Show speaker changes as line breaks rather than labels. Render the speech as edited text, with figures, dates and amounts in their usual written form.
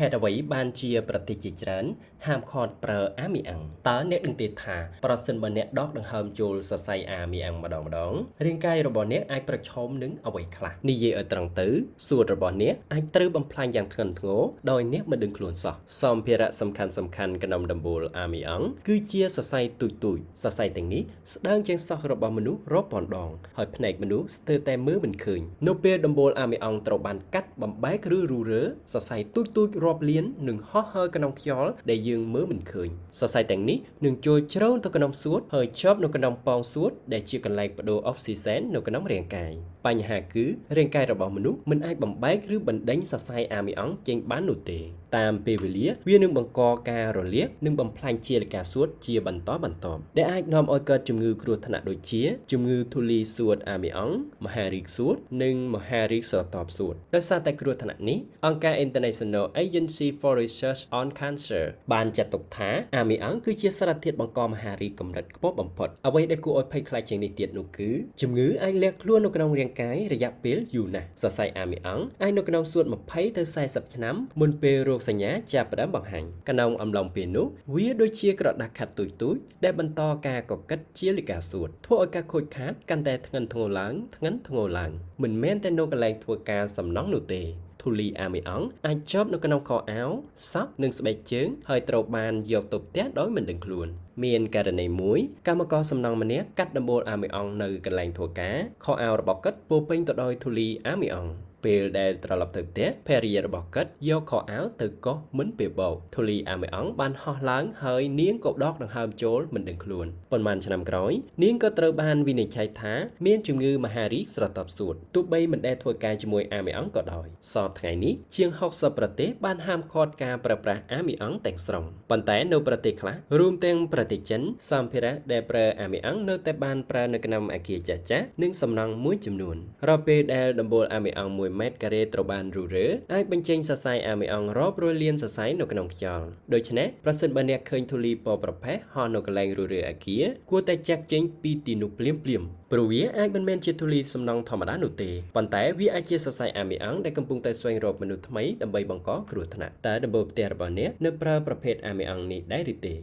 ហេតុអ្វីបានជាប្រទេសជាច្រើនហាមឃាត់ប្រើអាមីអាំងតើអ្នកដឹងទេថាប្រសិនបើអ្នកដកដង្ហើមចូលសរសៃអាមីអាំងម្ដងរាងកាយរបស់អ្នកអាចប្រឈមនឹងអ្វីខ្លះនិយាយឲ្យត្រង់ទៅសួតរបស់អ្នកអាចត្រូវបំផ្លាញយ៉ាងធ្ងន់ធ្ងរដោយអ្នកមិនដឹងខ្លួនសោះសម្ភារៈសំខាន់ក្នុងដំបូលអាមីអាំងគឺជាសរសៃទូចសរសៃទាំងនេះស្ដើងជាងសោះរបស់មនុស្សរាប់ពាន់ដងហើយភ្នែកមនុស្សស្ទើរតែមើលមិនឃើញនៅពេលដំបូលអាមីអាំងត្រូវបានកាត់បំបែកឬរុះរើសរសៃទូចរាប់លាននឹងហោះហើរក្នុងខ្យល់ដែលយើងមើលមិនឃើញសរសៃទាំងនេះនឹងចូលជ្រៅទៅក្នុងសួតហើយជាប់នៅក្នុងប៉ងសួតដែលជាកន្លែងបដូរអុកស៊ីសែននៅក្នុងរាងកាយបញ្ហាគឺរាងកាយរបស់មនុស្សមិនអាចបំបែកឬបណ្ដេញសរសៃអាមីអង់ចេញបាននោះទេតាមពេលវេលាវានឹងបង្កការរលាកនិងបំផ្លាញជាលិកាសួតជាបន្តបន្ទាប់ដែលអាចនាំឲ្យកើតជំងឺគ្រោះថ្នាក់ដូចជាជំងឺធូលីសួតអាមីអង់មហារីកសួតនិងមហារីកស្រទាប់សួតដោយសារតែគ្រោះថ្នាក់នេះអង្គការ International Agency for Research on Cancer បានចាត់ទុកថាអាមីអង់គឺជាសារធាតុបង្កមហារីកកម្រិតខ្ពស់បំផុតអ្វីដែលគួរឲ្យភ័យខ្លាចជាងនេះទៀតនោះគឺជំងឺអាចលាក់ខ្លួននៅក្នុងរាងកាយរយៈពេលយូរណាស់សរសៃអាមីអង់អាចនៅក្នុងសួត20ទៅ40ឆ្នាំមុនពេលរោគសញ្ញាចាប់ផ្ដើមបង្ហាញក្នុងអំឡុងពេលនោះវាដូចជាក្រដាសខាត់ទូចដែលបន្តការកកិតជាលិកាសួតធ្វើឲ្យការខូចខាតកាន់តែធ្ងន់ធ្ងរឡើងមិនមែនតែនៅកន្លែងធ្វើការសំណង់នោះទេធូលីអាមីអង់អាចជាប់នៅក្នុងខោអាវសក់និងស្បែកជើងហើយត្រូវបានយកទៅផ្ទះដោយមិនដឹងខ្លួនមានករណីមួយកម្មករសំណង់ម្នាក់កាត់ដំបូលអាមីអង់នៅកន្លែងធ្វើការខោអាវរបស់គាត់ពោពេញទៅដោយធូលីអាមីអង់ពេលដែលត្រឡប់ទៅផ្ទះភរិយារបស់គាត់យកខោអាវទៅកោសមិនពេលបោកធូលីអាមីអង់បានហោះឡើងហើយនាងក៏ដកដង្ហើមចូលមិនដឹងខ្លួនប៉ុន្មានឆ្នាំក្រោយនាងក៏ត្រូវបានវិនិច្ឆ័យថាមានជំងឺមហារីកស្រទាប់សួតទោះបីមិនដែលធ្វើការជាមួយអាមីអង់ក៏ដោយសពថ្ងៃនេះជាង60ប្រទេសបានហាមឃាត់ការប្រើប្រាស់អាមីអង់ទាំងស្រុងប៉ុន្តែនៅប្រទេសខ្លះរួមទាំងប្រទេសចិនសម្ភារៈដែលប្រើអាមីអង់នៅតែបានប្រើនៅក្នុងអគារចាស់ៗនិងសំណង់មួយចំនួនរាល់ពេលដែលដំបូលអាមីអង់1ម៉ែត្រការ៉េត្រូវបានរុះរើអាចបញ្ចេញសរសៃអាមីអង់រាប់រយលានសរសៃនៅក្នុងខ្យល់ដូច្នេះប្រសិនបើអ្នកឃើញធូលីពណ៌ប្រផេះហោះនៅកន្លែងរុះរើអគារគួរតែចាក់ចេញពីទីនោះភ្លាមព្រោះវាអាចមិនមែនជាធូលីសំណង់ធម្មតានោះទេប៉ុន្តែវាអាចជាសរសៃអាមីអង់ដែលកំពុងតែស្វែងរកមនុស្សថ្មីដើម្បីបង្កគ្រោះថ្នាក់តើដំបូលផ្ទះរបស់អ្នកនៅប្រើប្រភេទអាមីអង់នេះដែរឬទេ